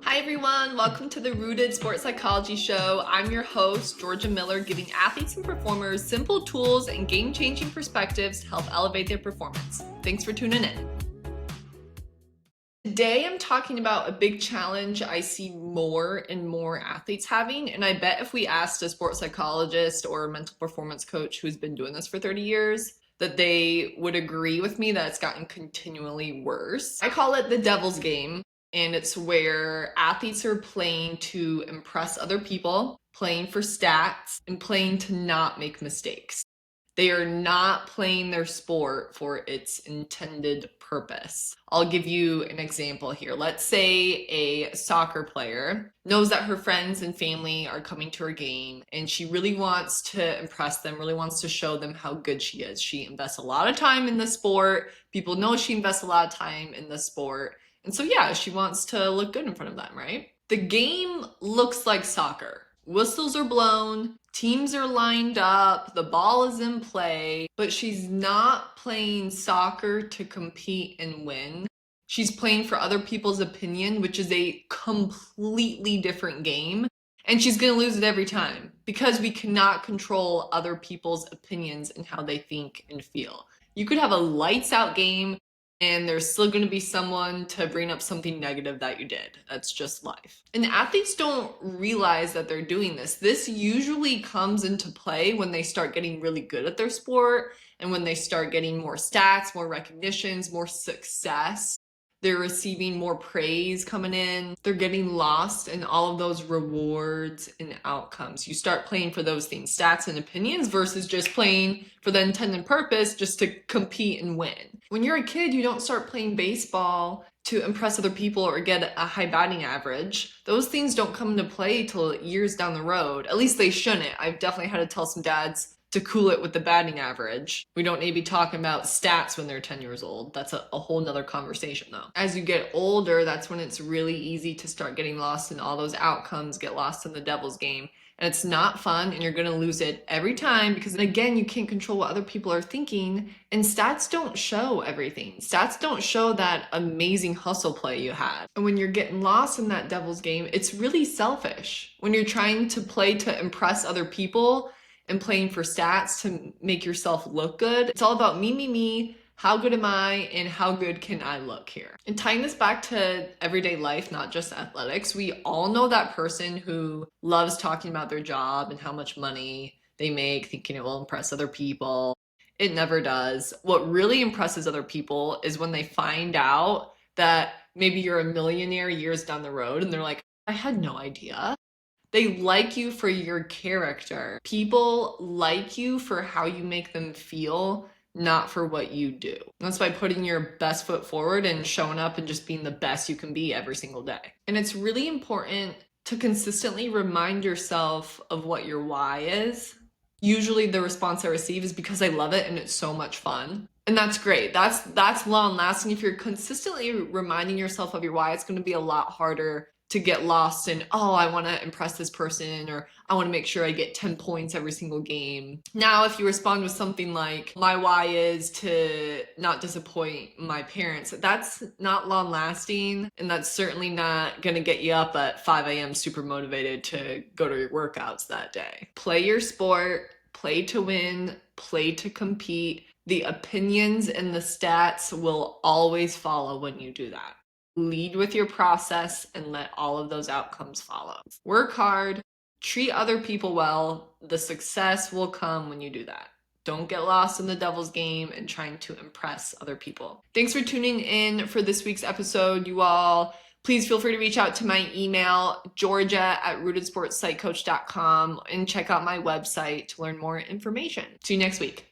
Hi everyone, welcome to the Rooted Sports Psychology Show. I'm your host, Georgia Miller, giving athletes and performers simple tools and game-changing perspectives to help elevate their performance. Thanks for tuning in. Today I'm talking about a big challenge I see more and more athletes having, and I bet if we asked a sports psychologist or a mental performance coach who's been doing this for 30 years, that they would agree with me that it's gotten continually worse. I call it the devil's game. And it's where athletes are playing to impress other people, playing for stats, and playing to not make mistakes. They are not playing their sport for its intended purpose. I'll give you an example here. Let's say a soccer player knows that her friends and family are coming to her game and she really wants to impress them, really wants to show them how good she is. She invests a lot of time in the sport. People know she invests a lot of time in the sport. And so, yeah, she wants to look good in front of them, right? The game looks like soccer. Whistles are blown, teams are lined up, the ball is in play, but she's not playing soccer to compete and win. She's playing for other people's opinion, which is a completely different game. And she's going to lose it every time because we cannot control other people's opinions and how they think and feel. You could have a lights out game and there's still going to be someone to bring up something negative that you did. That's just life. And athletes don't realize that they're doing this. This usually comes into play when they start getting really good at their sport and when they start getting more stats, more recognitions, more success. They're receiving more praise coming in. They're getting lost in all of those rewards and outcomes. You start playing for those things, stats and opinions, versus just playing for the intended purpose just to compete and win. When you're a kid, you don't start playing baseball to impress other people or get a high batting average. Those things don't come into play till years down the road. At least they shouldn't. I've definitely had to tell some dads to cool it with the batting average. We don't need to be talking about stats when they're 10 years old. That's a whole nother conversation though. As you get older, that's when it's really easy to start getting lost in all those outcomes, get lost in the devil's game. And it's not fun and you're going to lose it every time because again, you can't control what other people are thinking and stats don't show everything. Stats don't show that amazing hustle play you had. And when you're getting lost in that devil's game, it's really selfish. When you're trying to play to impress other people and playing for stats to make yourself look good, it's all about me. How good am I and how good can I look here? And tying this back to everyday life, not just athletics, we all know that person who loves talking about their job and how much money they make, thinking it will impress other people. It never does. What really impresses other people is when they find out that maybe you're a millionaire years down the road and they're like, I had no idea. They like you for your character. People like you for how you make them feel, not for what you do. That's by putting your best foot forward and showing up and just being the best you can be every single day. And it's really important to consistently remind yourself of what your why is. Usually the response I receive is because I love it and it's so much fun. And that's great. That's long lasting. If you're consistently reminding yourself of your why, it's going to be a lot harder to get lost in, oh, I want to impress this person, or I want to make sure I get 10 points every single game. Now, if you respond with something like, my why is to not disappoint my parents, that's not long lasting. And that's certainly not going to get you up at 5 a.m. super motivated to go to your workouts that day. Play your sport, play to win, play to compete. The opinions and the stats will always follow when you do that. Lead with your process and let all of those outcomes follow. Work hard, treat other people well. The success will come when you do that. Don't get lost in the devil's game and trying to impress other people. Thanks for tuning in for this week's episode, you all. Please feel free to reach out to my email, georgia@rootedsportspsychcoach.com, and check out my website to learn more information. See you next week.